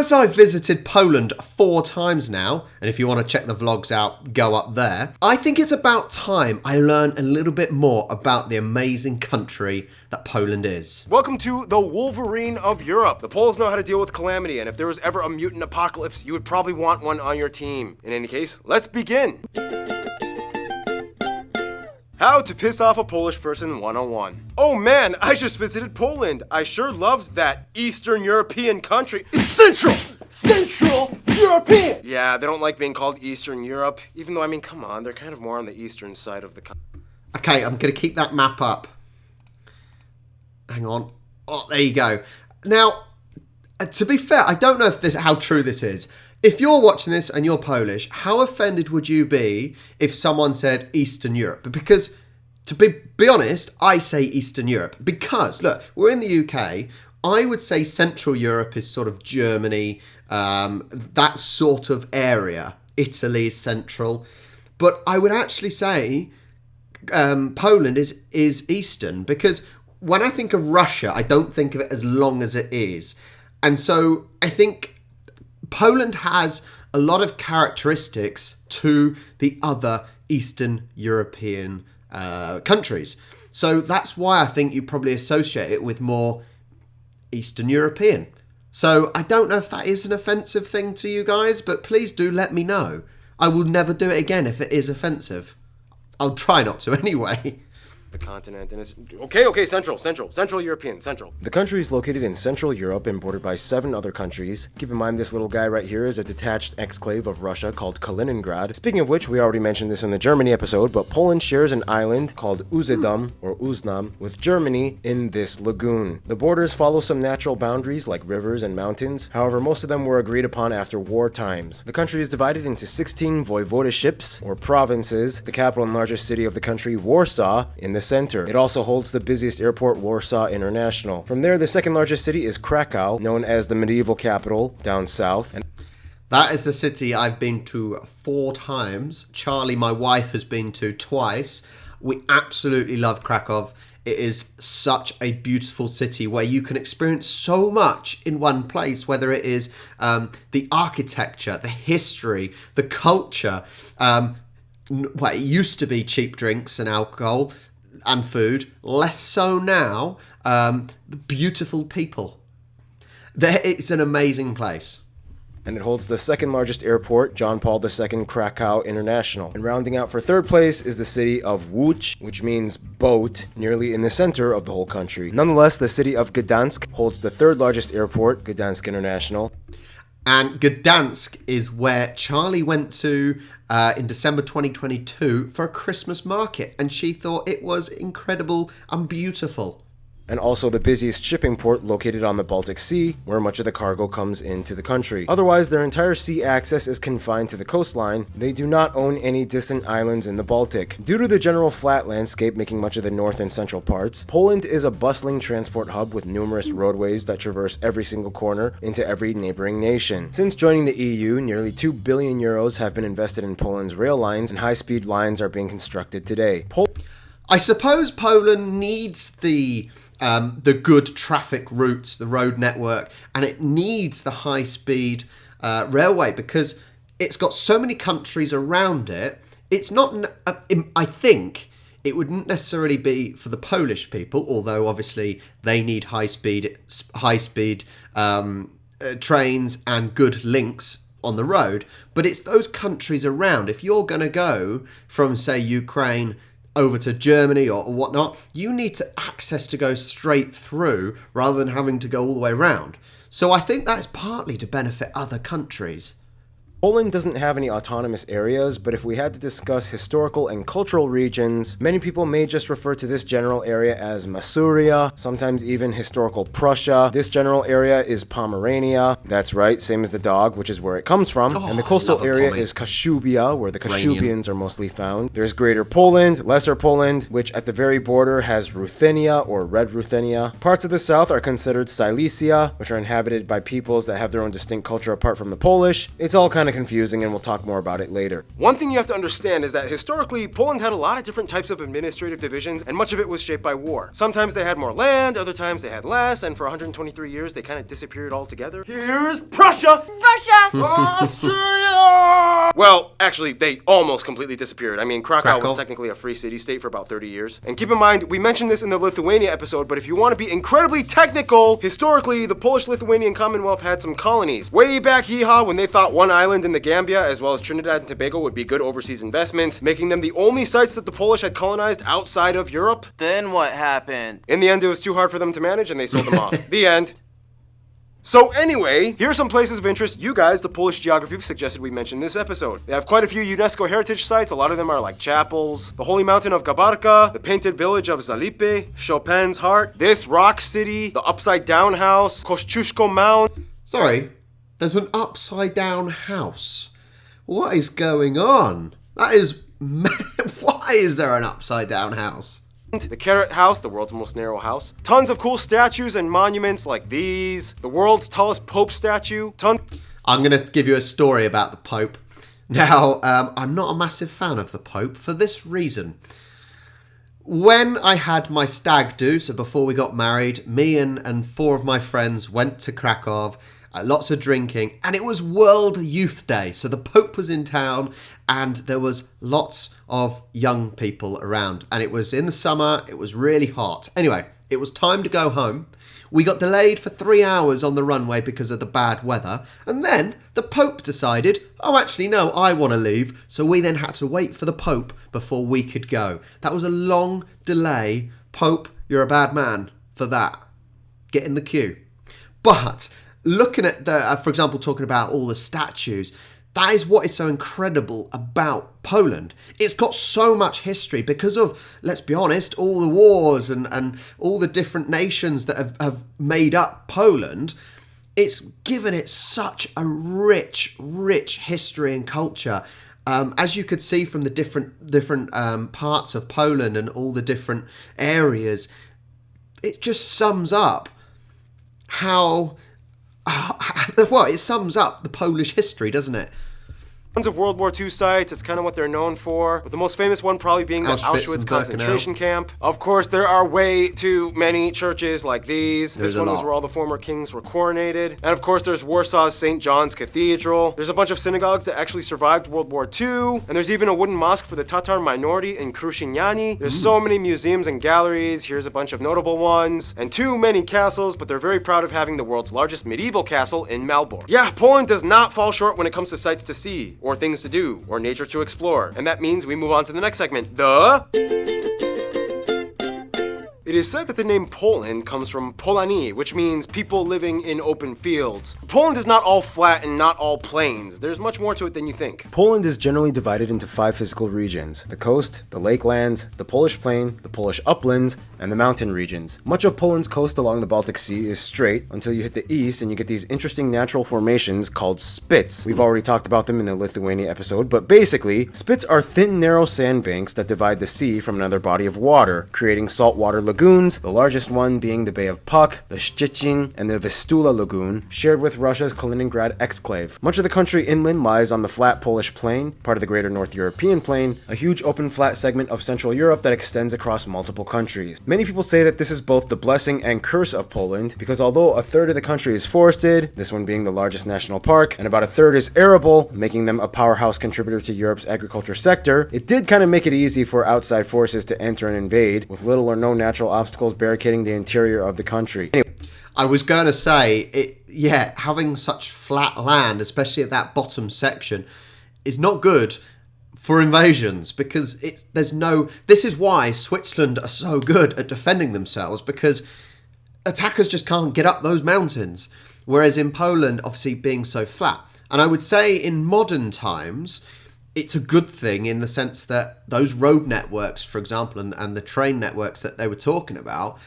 as I've visited Poland 4 times now, and if you want to check the vlogs out, go up there, I think it's about time I learn a little bit more about the amazing country that Poland is. Welcome to the Wolverine of Europe. The Poles know how to deal with calamity, and if there was ever a mutant apocalypse, you would probably want one on your team. In any case, let's begin. How to piss off a Polish person 101. Oh man, I just visited Poland. I sure loved that Eastern European country. It's Central European! Yeah, they don't like being called Eastern Europe, even though, I mean, come on, they're kind of more on the eastern side of the country. Okay, I'm going to keep that map up. Hang on. Oh, there you go. Now, to be fair, I don't know if how true this is. If you're watching this and you're Polish, how offended would you be if someone said Eastern Europe? Because, to be honest, I say Eastern Europe. Because, look, we're in the UK. I would say Central Europe is sort of Germany, that sort of area. Italy is central. But I would actually say Poland is Eastern. Because when I think of Russia, I don't think of it as long as it is. And so I think Poland has a lot of characteristics to the other Eastern European countries. So that's why I think you probably associate it with more Eastern European. So I don't know if that is an offensive thing to you guys, but please do let me know. I will never do it again if it is offensive. I'll try not to anyway. The continent, and it's okay, Central European, Central. The country is located in Central Europe and bordered by 7 other countries. Keep in mind this little guy right here is a detached exclave of Russia called Kaliningrad. Speaking of which, we already mentioned this in the Germany episode, but Poland shares an island called Usedom, or Uznam, with Germany in this lagoon. The borders follow some natural boundaries like rivers and mountains, however most of them were agreed upon after war times. The country is divided into 16 voivodeships, or provinces, the capital and largest city of the country, Warsaw, in the center. It also holds the busiest airport, Warsaw International. From there, the second largest city is Krakow, known as the medieval capital down south. And that is the city I've been to 4 times. Charlie, my wife, has been to twice. We absolutely love Krakow. It is such a beautiful city where you can experience so much in one place, whether it is the architecture, the history, the culture. It used to be cheap drinks and alcohol and food, less so now. The beautiful people. It's an amazing place. And it holds the second largest airport, John Paul II Krakow International. And rounding out for third place is the city of Łódź, which means boat, nearly in the center of the whole country. Nonetheless, the city of Gdansk holds the third largest airport, Gdansk International. And Gdansk is where Charlie went to in December 2022 for a Christmas market, and she thought it was incredible and beautiful. And also the busiest shipping port located on the Baltic Sea, where much of the cargo comes into the country. Otherwise, their entire sea access is confined to the coastline. They do not own any distant islands in the Baltic. Due to the general flat landscape making much of the north and central parts, Poland is a bustling transport hub with numerous roadways that traverse every single corner into every neighboring nation. Since joining the EU, nearly 2 billion euros have been invested in Poland's rail lines, and high-speed lines are being constructed today. I suppose Poland needs the good traffic routes, the road network, and it needs the high-speed railway because it's got so many countries around it. It's not, I think, it wouldn't necessarily be for the Polish people, although obviously they need high-speed trains and good links on the road. But it's those countries around. If you're going to go from, say, Ukraine over to Germany or whatnot, you need access to go straight through rather than having to go all the way around. So I think that's partly to benefit other countries. Poland doesn't have any autonomous areas, but if we had to discuss historical and cultural regions, many people may just refer to this general area as Masuria, sometimes even historical Prussia. This general area is Pomerania. That's right, same as the dog, which is where it comes from. And the coastal area is Kashubia, where the Kashubians are mostly found. There's Greater Poland, Lesser Poland, which at the very border has Ruthenia or Red Ruthenia. Parts of the south are considered Silesia, which are inhabited by peoples that have their own distinct culture apart from the Polish. It's all kind of of confusing, and we'll talk more about it later. One thing you have to understand is that historically, Poland had a lot of different types of administrative divisions, and much of it was shaped by war. Sometimes they had more land, other times they had less, and for 123 years they kind of disappeared altogether. Here's Prussia. Austria. Well, actually, they almost completely disappeared. I mean, Krakow was technically a free city-state for about 30 years. And keep in mind, we mentioned this in the Lithuania episode, but if you want to be incredibly technical, historically, the Polish-Lithuanian Commonwealth had some colonies. Way back yeehaw, when they thought one island in the Gambia, as well as Trinidad and Tobago, would be good overseas investments, making them the only sites that the Polish had colonized outside of Europe. Then what happened? In the end, it was too hard for them to manage, and they sold them off. The end. So anyway, here are some places of interest you guys, the Polish geography, suggested we mention in this episode. They have quite a few UNESCO heritage sites. A lot of them are like chapels, the Holy Mountain of Gabarka, the painted village of Zalipy, Chopin's Heart, this rock city, the Upside Down House, Kościuszko Mound. Sorry, there's an upside down house. What is going on? That is... Why is there an upside down house? The Carrot House, the world's most narrow house. Tons of cool statues and monuments like these. The world's tallest Pope statue. I'm going to give you a story about the Pope. Now, I'm not a massive fan of the Pope for this reason. When I had my stag do, so before we got married, me and 4 of my friends went to Krakow. Lots of drinking, and it was World Youth Day, so the Pope was in town and there was lots of young people around, and it was in the summer. It was really hot. Anyway, it was time to go home. We got delayed for 3 hours on the runway because of the bad weather, and then the Pope decided, oh actually no, I want to leave, so we then had to wait for the Pope before we could go. That was a long delay. Pope, you're a bad man for that. Get in the queue. But looking at the, for example, talking about all the statues, that is what is so incredible about Poland. It's got so much history because of, let's be honest, all the wars and all the different nations that have made up Poland. It's given it such a rich history and culture. As you could see from the different parts of Poland and all the different areas, it just sums up how... well, it sums up the Polish history, doesn't it? Tons of World War II sites, it's kind of what they're known for, with the most famous one probably being the Auschwitz concentration camp. Of course, there are way too many churches like these. This one was where all the former kings were coronated. And of course, there's Warsaw's St. John's Cathedral. There's a bunch of synagogues that actually survived World War II. And there's even a wooden mosque for the Tatar minority in Kruszyniany. There's so many museums and galleries. Here's a bunch of notable ones. And too many castles, but they're very proud of having the world's largest medieval castle in Malbork. Yeah, Poland does not fall short when it comes to sights to see, or things to do, or nature to explore. And that means we move on to the next segment, It is said that the name Poland comes from Polani, which means people living in open fields. Poland is not all flat and not all plains. There's much more to it than you think. Poland is generally divided into 5 physical regions: the coast, the lakelands, the Polish plain, the Polish uplands, and the mountain regions. Much of Poland's coast along the Baltic Sea is straight until you hit the east and you get these interesting natural formations called spits. We've already talked about them in the Lithuania episode, but basically, spits are thin, narrow sandbanks that divide the sea from another body of water, creating saltwater lagoons, the largest one being the Bay of Puck, the Szczecin, and the Vistula Lagoon, shared with Russia's Kaliningrad exclave. Much of the country inland lies on the flat Polish plain, part of the greater North European plain, a huge open flat segment of Central Europe that extends across multiple countries. Many people say that this is both the blessing and curse of Poland, because although a third of the country is forested, this one being the largest national park, and about a third is arable, making them a powerhouse contributor to Europe's agriculture sector, it did kind of make it easy for outside forces to enter and invade, with little or no natural obstacles barricading the interior of the country. Anyway. I was going to say, having such flat land, especially at that bottom section, is not good for invasions, because this is why Switzerland are so good at defending themselves, because attackers just can't get up those mountains. Whereas in Poland, obviously being so flat. And I would say in modern times, it's a good thing in the sense that those road networks, for example, and the train networks that they were talking about,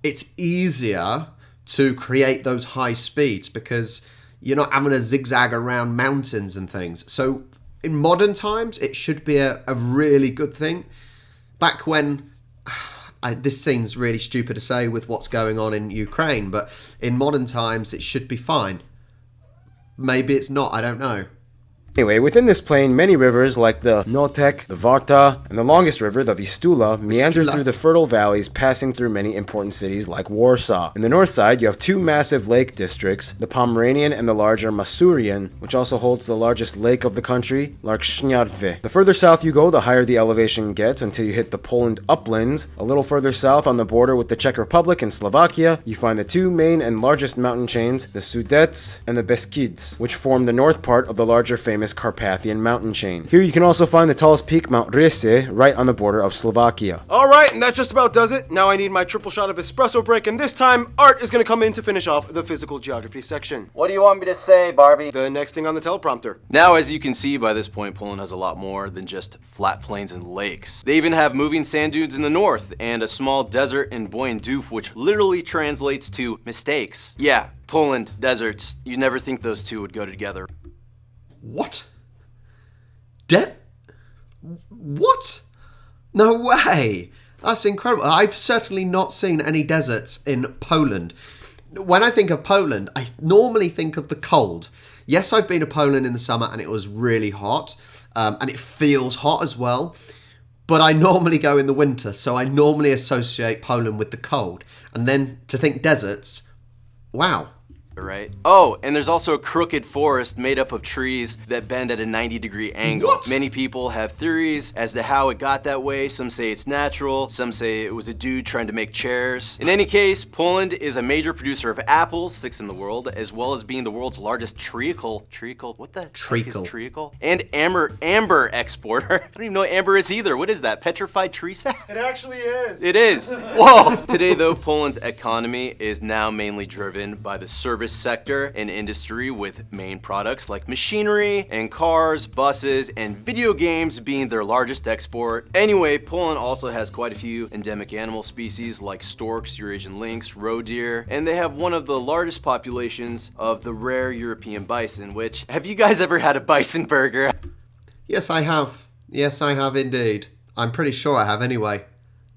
it's easier to create those high speeds because you're not having to zigzag around mountains and things. So in modern times, it should be a really good thing. Back when, this seems really stupid to say with what's going on in Ukraine, but in modern times, it should be fine. Maybe it's not, I don't know. Anyway, within this plain, many rivers like the Notek, the Varta, and the longest river, the Vistula, meander through the fertile valleys, passing through many important cities like Warsaw. In the north side, you have two massive lake districts, the Pomeranian and the larger Masurian, which also holds the largest lake of the country, Lake Śniadwy. The further south you go, the higher the elevation gets until you hit the Poland uplands. A little further south on the border with the Czech Republic and Slovakia, you find the two main and largest mountain chains, the Sudets and the Beskids, which form the north part of the larger famous Carpathian mountain chain. Here you can also find the tallest peak, Mount Rese, right on the border of Slovakia. Alright, and that just about does it. Now I need my triple shot of espresso break, and this time, Art is gonna come in to finish off the physical geography section. What do you want me to say, Barbie? The next thing on the teleprompter. Now, as you can see by this point, Poland has a lot more than just flat plains and lakes. They even have moving sand dunes in the north and a small desert in Boyenduf, which literally translates to mistakes. Yeah, Poland, deserts. You'd never think those two would go together. What? What? No way! That's incredible. I've certainly not seen any deserts in Poland. When I think of Poland, I normally think of the cold. Yes, I've been to Poland in the summer and it was really hot, and it feels hot as well. But I normally go in the winter, so I normally associate Poland with the cold. And then to think deserts, wow. Right? Oh, and there's also a crooked forest made up of trees that bend at a 90-degree angle. What? Many people have theories as to how it got that way. Some say it's natural, some say it was a dude trying to make chairs. In any case, Poland is a major producer of apples, 6th in the world, as well as being the world's largest treacle. What the heck is treacle? And amber exporter. I don't even know what amber is either. What is that? Petrified tree sap? It actually is. It is. Whoa! Today, though, Poland's economy is now mainly driven by the service sector and industry, with main products like machinery and cars, buses, and video games being their largest export. Anyway, Poland also has quite a few endemic animal species like storks, Eurasian lynx, roe deer, and they have one of the largest populations of the rare European bison, which, have you guys ever had a bison burger? Yes, I have. Yes, I have indeed. I'm pretty sure I have anyway.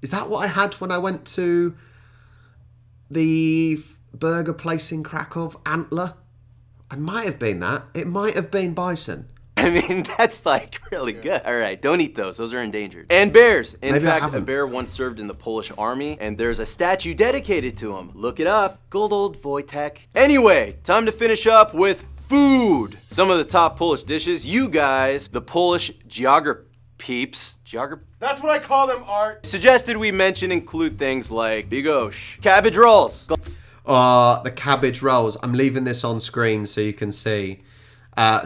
Is that what I had when I went to the burger place in Krakow, Antler? I might have been that. It might have been bison. I mean, that's like really good. All right, don't eat those. Those are endangered. And bears. In Maybe I fact, a haven't. bear once served in the Polish army, and there's a statue dedicated to him. Look it up. Good old Wojtek. Anyway, time to finish up with food. Some of the top Polish dishes. You guys, the Polish peeps. That's what I call them, Art. Suggested we mention include things like bigos, cabbage rolls. The cabbage rolls. I'm leaving this on screen so you can see.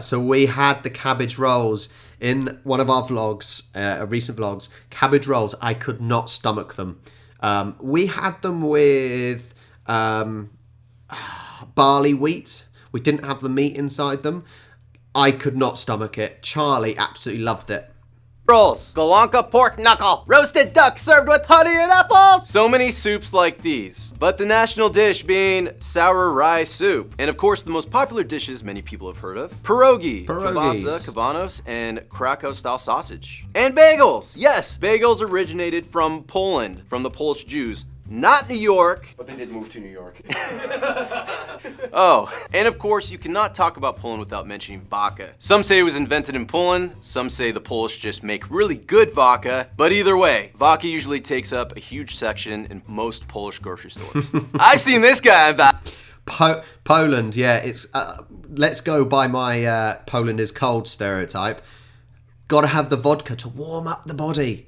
So we had the cabbage rolls in one of our vlogs, recent vlogs. Cabbage rolls. I could not stomach them. We had them with barley wheat. We didn't have the meat inside them. I could not stomach it. Charlie absolutely loved it. Rolls, Golonka pork knuckle, roasted duck served with honey and apples. So many soups like these, but the national dish being sour rye soup. And of course, the most popular dishes many people have heard of: pierogi, kielbasa, kabanos, and Krakow-style sausage. And bagels. Yes, bagels originated from Poland, from the Polish Jews. Not New York. But they did move to New York. Oh, and of course, you cannot talk about Poland without mentioning vodka. Some say it was invented in Poland, some say the Polish just make really good vodka, but either way, vodka usually takes up a huge section in most Polish grocery stores. I've seen this guy about Poland, yeah, it's let's go by my Poland is cold stereotype. Gotta have the vodka to warm up the body.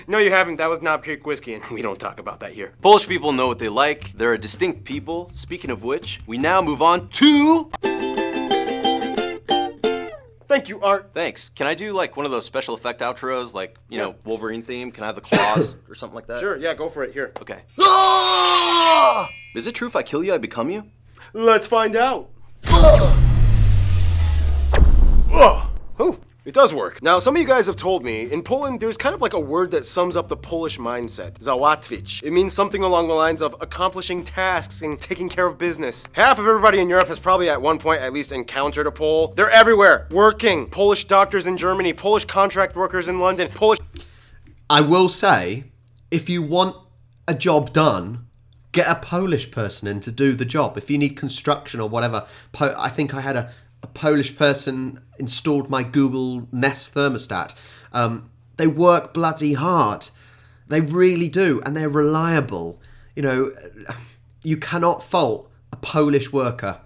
No, you haven't. That was Knob Creek whiskey, and we don't talk about that here. Polish people know what they like. They're a distinct people. Speaking of which, we now move on to... Thank you, Art. Thanks. Can I do like one of those special effect outros, like, you know, Wolverine theme? Can I have the claws or something like that? Sure, yeah, go for it. Here. Okay. Is it true if I kill you, I become you? Let's find out. Oh, it does work. Now, some of you guys have told me, in Poland, there's kind of like a word that sums up the Polish mindset. Załatwić. It means something along the lines of accomplishing tasks and taking care of business. Half of everybody in Europe has probably at one point at least encountered a Pole. They're everywhere, working. Polish doctors in Germany, Polish contract workers in London, Polish... I will say, if you want a job done, get a Polish person in to do the job. If you need construction or whatever, I think I had a Polish person installed my Google Nest thermostat. They work bloody hard. They really do, and they're reliable. You know, you cannot fault a Polish worker.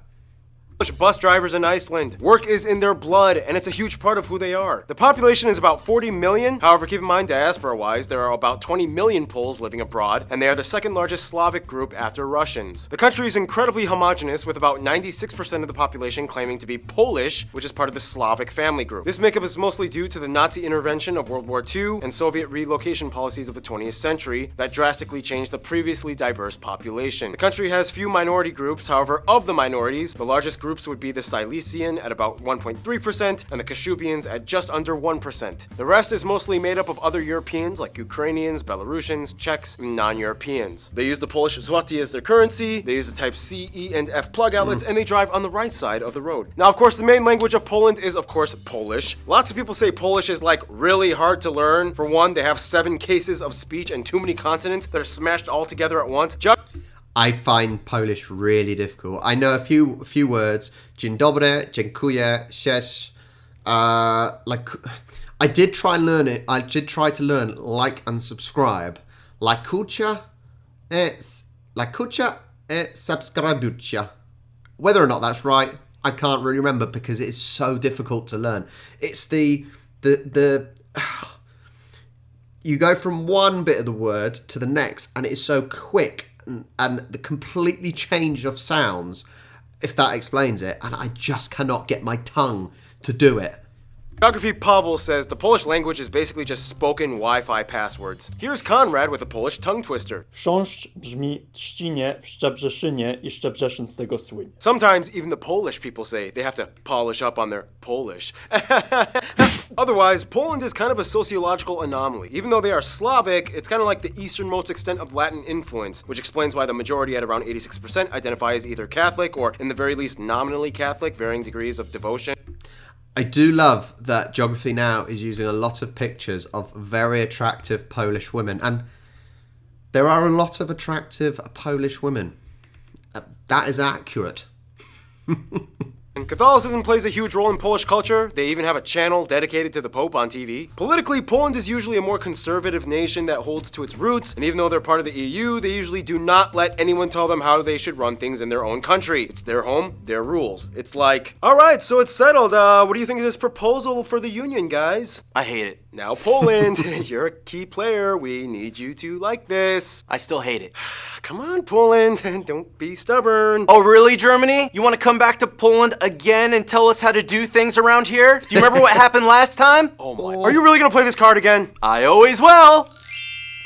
Bus drivers in Iceland. Work is in their blood, and it's a huge part of who they are. The population is about 40 million. However, keep in mind, diaspora-wise, there are about 20 million Poles living abroad, and they are the second largest Slavic group after Russians. The country is incredibly homogenous, with about 96% of the population claiming to be Polish, which is part of the Slavic family group. This makeup is mostly due to the Nazi intervention of World War II and Soviet relocation policies of the 20th century that drastically changed the previously diverse population. The country has few minority groups. However, of the minorities, the largest groups would be the Silesian at about 1.3% and the Kashubians at just under 1%. The rest is mostly made up of other Europeans like Ukrainians, Belarusians, Czechs, and non-Europeans. They use the Polish zloty as their currency, they use the type C, E, and F plug outlets, and they drive on the right side of the road. Now, of course, the main language of Poland is, of course, Polish. Lots of people say Polish is like really hard to learn. For one, they have 7 cases of speech and too many consonants that are smashed all together at once. I find Polish really difficult. I know a few words. Dzień dobry, dziękuję, cześć. I did try and learn it. I did try to learn like and subscribe. Lajkujcie e subskrybujcie. Whether or not that's right, I can't really remember because it is so difficult to learn. It's the you go from one bit of the word to the next, and it is so quick. And the completely change of sounds, if that explains it, and I just cannot get my tongue to do it. Geography Pavel says the Polish language is basically just spoken Wi-Fi passwords. Here's Conrad with a Polish tongue twister. Chrząszcz brzmi trzcinie w Szczebrzeszynie I Szczebrzeszyn z tego słynie. Sometimes even the Polish people say they have to polish up on their Polish. Otherwise, Poland is kind of a sociological anomaly. Even though they are Slavic, it's kind of like the easternmost extent of Latin influence, which explains why the majority at around 86% identify as either Catholic or, in the very least, nominally Catholic, varying degrees of devotion. I do love that Geography Now is using a lot of pictures of very attractive Polish women, and there are a lot of attractive Polish women. That is accurate. Catholicism plays a huge role in Polish culture. They even have a channel dedicated to the Pope on TV. Politically, Poland is usually a more conservative nation that holds to its roots, and even though they're part of the EU, they usually do not let anyone tell them how they should run things in their own country. It's their home, their rules. It's like, alright, so it's settled. What do you think of this proposal for the Union, guys? I hate it. Now, Poland, you're a key player. We need you to like this. I still hate it. Come on, Poland, don't be stubborn. Oh, really, Germany? You want to come back to Poland again and tell us how to do things around here? Do you remember what happened last time? Oh my. Are you really gonna play this card again? I always will.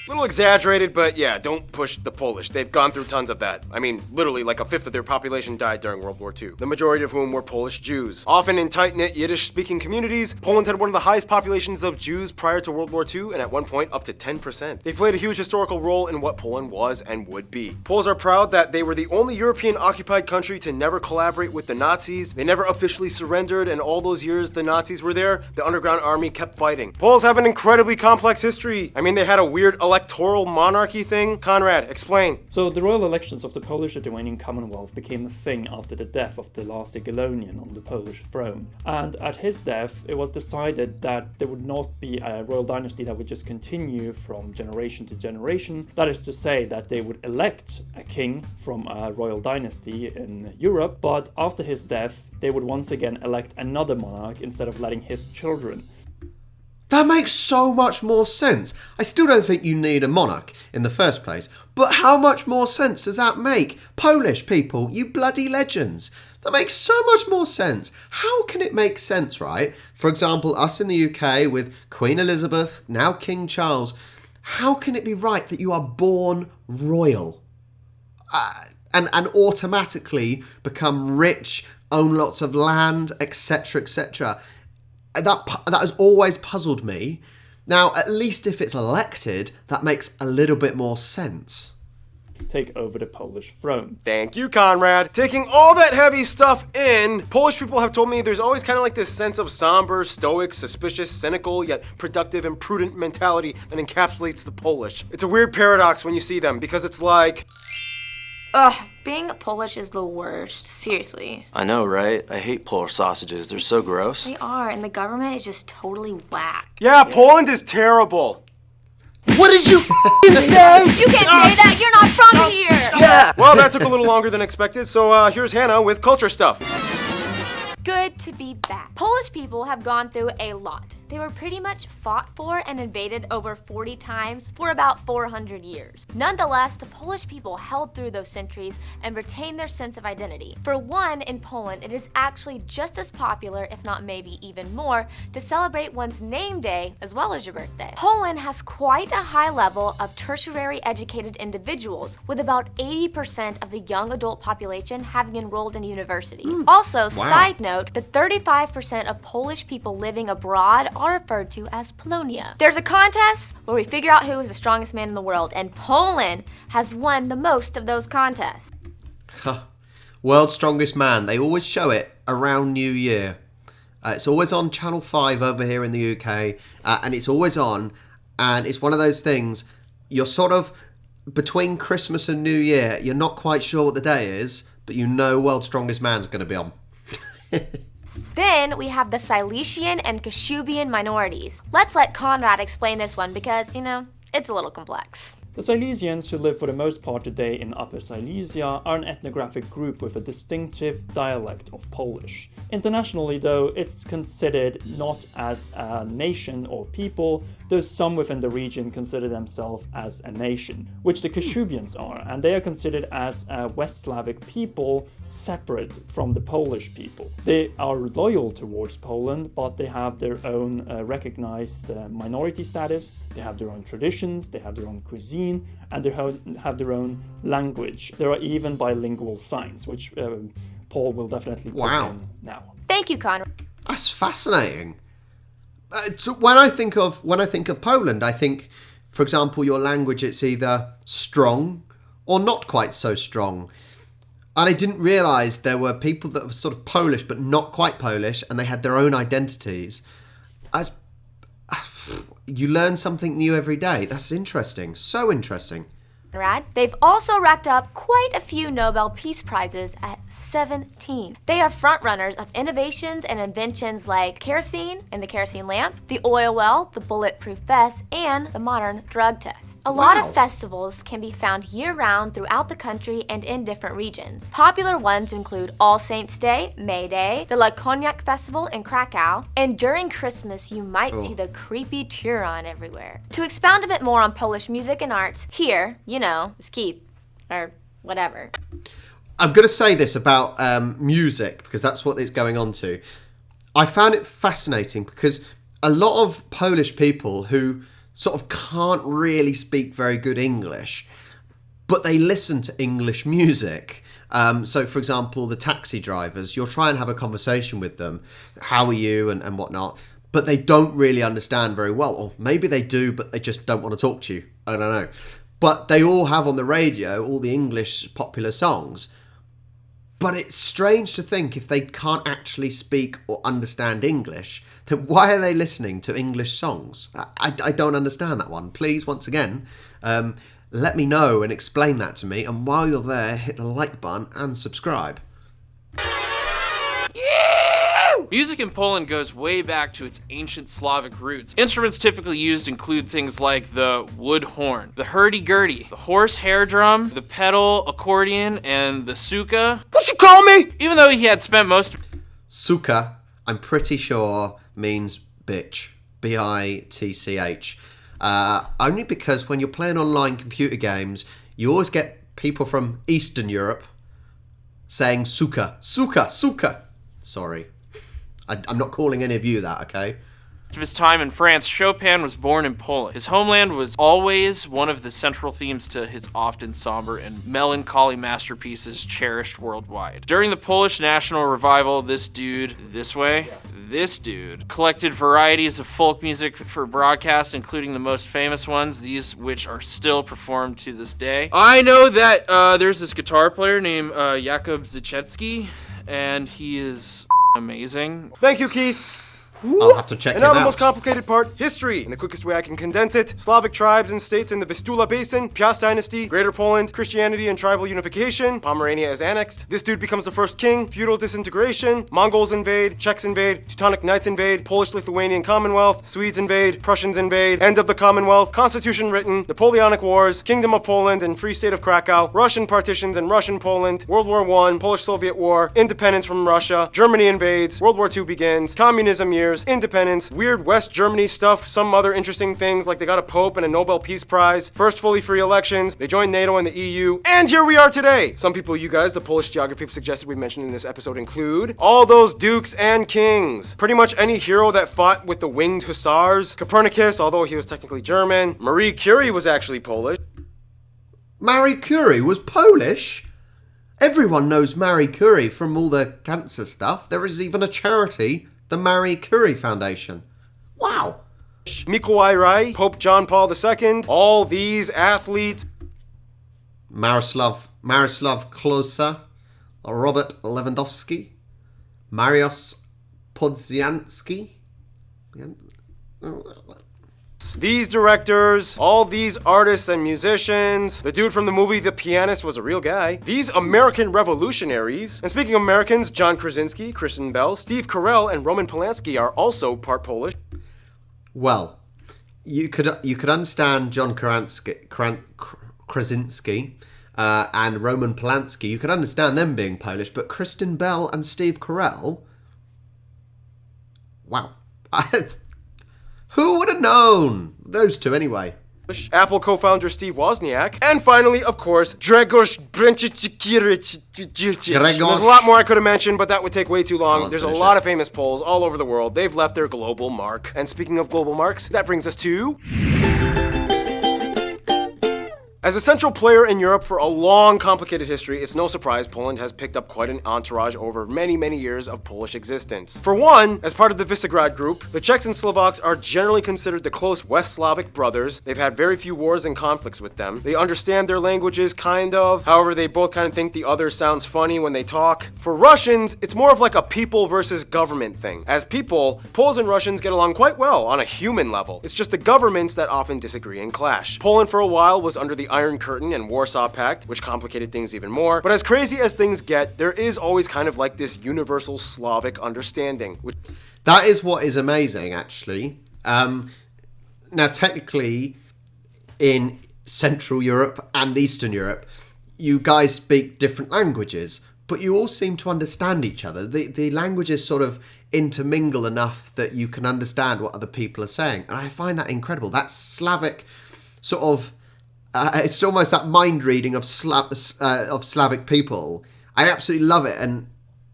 A little exaggerated, but yeah, don't push the Polish. They've gone through tons of that. I mean, literally like a fifth of their population died during World War II, the majority of whom were Polish Jews. Often in tight-knit Yiddish-speaking communities, Poland had one of the highest populations of Jews prior to World War II, and at one point up to 10%. They played a huge historical role in what Poland was and would be. Poles are proud that they were the only European-occupied country to never collaborate with the Nazis. They never officially surrendered, and all those years the Nazis were there, the underground army kept fighting. Poles have an incredibly complex history. I mean, they had a weird electoral monarchy thing. Conrad, explain. So the royal elections of the Polish-Lithuanian Commonwealth became a thing after the death of the last Jagiellonian on the Polish throne. And at his death, it was decided that there would not be a royal dynasty that would just continue from generation to generation. That is to say that they would elect a king from a royal dynasty in Europe, but after his death, they would once again elect another monarch instead of letting his children. That makes so much more sense. I still don't think you need a monarch in the first place, but how much more sense does that make? Polish people, you bloody legends. That makes so much more sense. How can it make sense, right? For example, us in the UK with Queen Elizabeth, now King Charles. How can it be right that you are born royal and automatically become rich, own lots of land, etc., etc.? That has always puzzled me. Now, at least if it's elected, that makes a little bit more sense. Take over the Polish throne. Thank you, Conrad. Taking all that heavy stuff in, Polish people have told me there's always kind of like this sense of somber, stoic, suspicious, cynical, yet productive and prudent mentality that encapsulates the Polish. It's a weird paradox when you see them, because it's like, Ugh, being Polish is the worst. Seriously. I know, right? I hate Polish sausages. They're so gross. They are, and the government is just totally whack. Yeah, Poland is terrible. What did you say? You can't say that! You're not from here! Yeah. Well, that took a little longer than expected, so here's Hannah with culture stuff. Good to be back. Polish people have gone through a lot. They were pretty much fought for and invaded over 40 times for about 400 years. Nonetheless, the Polish people held through those centuries and retained their sense of identity. For one, in Poland, it is actually just as popular, if not maybe even more, to celebrate one's name day as well as your birthday. Poland has quite a high level of tertiary educated individuals, with about 80% of the young adult population having enrolled in university. Also, side note, the 35% of Polish people living abroad are referred to as Polonia. There's a contest where we figure out who is the strongest man in the world, and Poland has won the most of those contests. World's Strongest Man. They always show it around New Year. It's always on Channel 5 over here in the UK, and it's always on, and it's one of those things, you're sort of, between Christmas and New Year, you're not quite sure what the day is, but you know World's Strongest Man's going to be on. Then we have the Silesian and Kashubian minorities. Let's let Conrad explain this one because, it's a little complex. The Silesians, who live for the most part today in Upper Silesia, are an ethnographic group with a distinctive dialect of Polish. Internationally, though, it's considered not as a nation or people, though some within the region consider themselves as a nation, which the Kashubians are, and they are considered as a West Slavic people separate from the Polish people. They are loyal towards Poland, but they have their own recognized minority status, they have their own traditions, they have their own cuisine, and they have their own language. There are even bilingual signs, which Paul will definitely put in now. Thank you, Conrad. That's fascinating. So when I think of Poland, I think, for example, your language, it's either strong or not quite so strong. And I didn't realise there were people that were sort of Polish but not quite Polish, and they had their own identities. You learn something new every day. That's interesting. So interesting. They've also racked up quite a few Nobel Peace Prizes at 17. They are frontrunners of innovations and inventions like kerosene and the kerosene lamp, the oil well, the bulletproof vest, and the modern drug test. A lot of festivals can be found year-round throughout the country and in different regions. Popular ones include All Saints' Day, May Day, the La Cognac Festival in Krakow, and during Christmas you might see the creepy Turon everywhere. To expound a bit more on Polish music and arts, here, is Keith, or whatever. I'm going to say this about music, because that's what it's going on to. I found it fascinating because a lot of Polish people who sort of can't really speak very good English, but they listen to English music. So, for example, the taxi drivers, you'll try and have a conversation with them. How are you and whatnot. But they don't really understand very well. Or maybe they do, but they just don't want to talk to you. I don't know. But they all have on the radio all the English popular songs. But it's strange to think if they can't actually speak or understand English, then why are they listening to English songs? I don't understand that one. Please, once again, let me know and explain that to me. And while you're there, hit the like button and subscribe. Music in Poland goes way back to its ancient Slavic roots. Instruments typically used include things like the wood horn, the hurdy-gurdy, the horse hair drum, the pedal accordion, and the suka. What you call me? Even though he had spent most of Suka, I'm pretty sure, means bitch. B-I-T-C-H. Only because when you're playing online computer games, you always get people from Eastern Europe saying suka, suka, suka. Sorry. I'm not calling any of you that, okay? of his time in France, Chopin was born in Poland. His homeland was always one of the central themes to his often somber and melancholy masterpieces cherished worldwide. During the Polish national revival, this dude collected varieties of folk music for broadcast, including the most famous ones, these which are still performed to this day. I know that there's this guitar player named Jakub Zicecki, and he is amazing. Thank you, Keith. I'll have to check And him now the out. most complicated part, history. In the quickest way I can condense it, Slavic tribes and states in the Vistula Basin, Piast Dynasty, Greater Poland, Christianity and tribal unification, Pomerania is annexed, this dude becomes the first king, feudal disintegration, Mongols invade, Czechs invade, Teutonic Knights invade, Polish-Lithuanian Commonwealth, Swedes invade, Prussians invade, end of the Commonwealth, Constitution written, Napoleonic Wars, Kingdom of Poland and Free State of Krakow, Russian partitions and Russian Poland, World War I, Polish-Soviet War, independence from Russia, Germany invades, World War II begins, communism years, independence, weird West Germany stuff, some other interesting things like they got a Pope and a Nobel Peace Prize, first fully free elections, they joined NATO and the EU, and here we are today! Some people you guys, the Polish geography suggested we mentioned in this episode include all those dukes and kings, pretty much any hero that fought with the winged hussars, Copernicus, although he was technically German, Marie Curie was actually Polish, Marie Curie was Polish? Everyone knows Marie Curie from all the cancer stuff. There is even a charity, the Marie Curie Foundation. Wow. Mikołaj Rai, Pope John Paul II, all these athletes, Miroslav Klose, Robert Lewandowski, Mariusz Podzianski. these directors, all these artists and musicians, the dude from the movie The Pianist was a real guy, these American revolutionaries, and speaking of Americans, John Krasinski, Kristen Bell, Steve Carell, and Roman Polanski are also part Polish. Well, you could understand John Krasinski and Roman Polanski. You could understand them being Polish, but Kristen Bell and Steve Carell. Wow. Who would have known? Those two, anyway. Apple co-founder Steve Wozniak, and finally, of course, Grzegorz Bręczykiewicz. There's a lot more I could have mentioned, but that would take way too long. There's a lot of famous Poles all over the world. They've left their global mark. And speaking of global marks, that brings us to... As a central player in Europe for a long, complicated history, it's no surprise Poland has picked up quite an entourage over many, many years of Polish existence. For one, as part of the Visegrad Group, the Czechs and Slovaks are generally considered the close West Slavic brothers. They've had very few wars and conflicts with them. They understand their languages, kind of. However, they both kind of think the other sounds funny when they talk. For Russians, it's more of like a people versus government thing. As people, Poles and Russians get along quite well on a human level. It's just the governments that often disagree and clash. Poland for a while was under the Iron Curtain and Warsaw Pact, which complicated things even more. But as crazy as things get, there is always kind of like this universal Slavic understanding. That is what is amazing, actually. Now, technically, in Central Europe and Eastern Europe, you guys speak different languages, but you all seem to understand each other. The languages sort of intermingle enough that you can understand what other people are saying. And I find that incredible. That Slavic sort of... it's almost that mind reading of Slavic people. I absolutely love it, and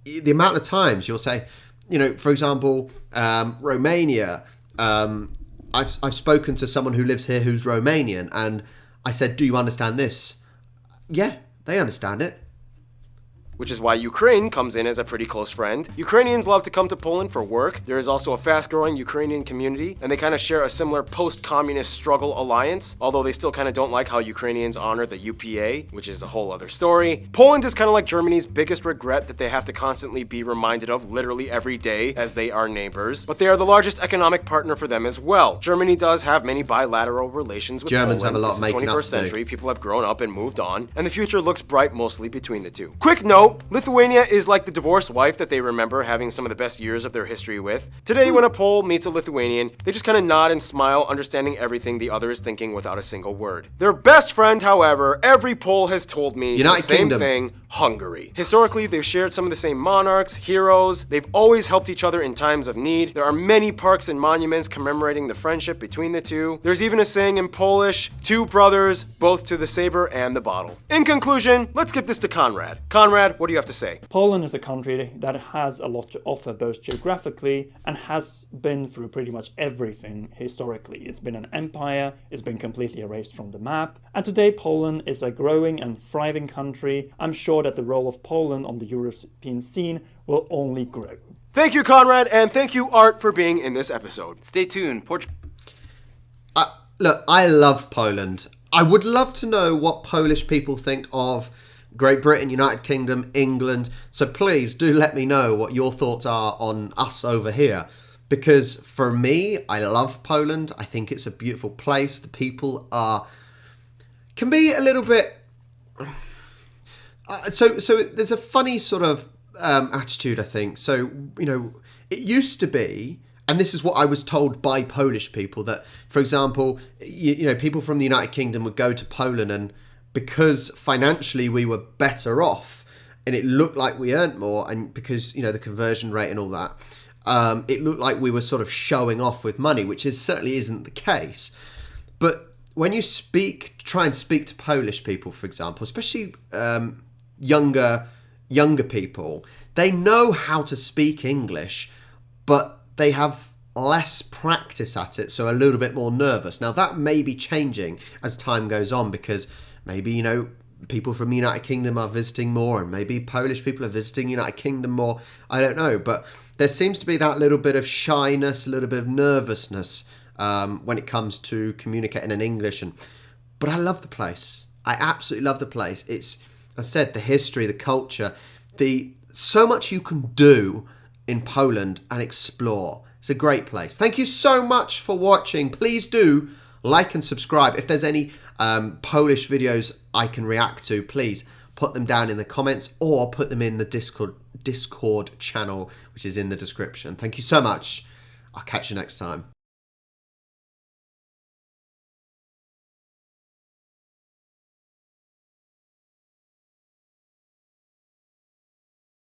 the amount of times you'll say, you know, for example, Romania. I've spoken to someone who lives here who's Romanian, and I said, "Do you understand this?" Yeah, they understand it. Which is why Ukraine comes in as a pretty close friend. Ukrainians love to come to Poland for work. There is also a fast-growing Ukrainian community, and they kind of share a similar post-communist struggle alliance, although they still kind of don't like how Ukrainians honor the UPA, which is a whole other story. Poland is kind of like Germany's biggest regret that they have to constantly be reminded of literally every day as they are neighbors, but they are the largest economic partner for them as well. Germany does have many bilateral relations with Germans Poland. have a lot It's of the making up 21st to do. century. People have grown up and moved on, and the future looks bright mostly between the two. Quick note, Lithuania is like the divorced wife that they remember having some of the best years of their history with. Today, when a Pole meets a Lithuanian, they just kind of nod and smile, understanding everything the other is thinking without a single word. Their best friend, however, every Pole has told me United the same Kingdom. thing, Hungary. Historically, they've shared some of the same monarchs, heroes. They've always helped each other in times of need. There are many parks and monuments commemorating the friendship between the two. There's even a saying in Polish, two brothers, both to the saber and the bottle. In conclusion, let's give this to Conrad. Conrad, what do you have to say? Poland is a country that has a lot to offer both geographically and has been through pretty much everything historically. It's been an empire, it's been completely erased from the map, and today Poland is a growing and thriving country. I'm sure that the role of Poland on the European scene will only grow. Thank you, Conrad, and thank you, Art, for being in this episode. Stay tuned. Look, I love Poland. I would love to know what Polish people think of Great Britain, United Kingdom, England. So please do let me know what your thoughts are on us over here. because for me, I love Poland. I think it's a beautiful place. The people can be a little bit. So there's a funny sort of attitude, I think. So, it used to be, and this is what I was told by Polish people, that, for example, people from the United Kingdom would go to Poland, and because financially we were better off and it looked like we earned more, and because, the conversion rate and all that, it looked like we were sort of showing off with money, which certainly isn't the case. But when you try and speak to Polish people, for example, especially younger people, they know how to speak English, but they have less practice at it, so a little bit more nervous. Now, that may be changing as time goes on, because maybe, people from the United Kingdom are visiting more, and maybe Polish people are visiting the United Kingdom more. I don't know, but there seems to be that little bit of shyness, a little bit of nervousness when it comes to communicating in English. But I love the place. I absolutely love the place. It's, as I said, the history, the culture, so much you can do in Poland and explore. It's a great place. Thank you so much for watching. Please do like and subscribe. If there's any Polish videos I can react to, please put them down in the comments or put them in the Discord channel, which is in the description. Thank you so much. I'll catch you next time.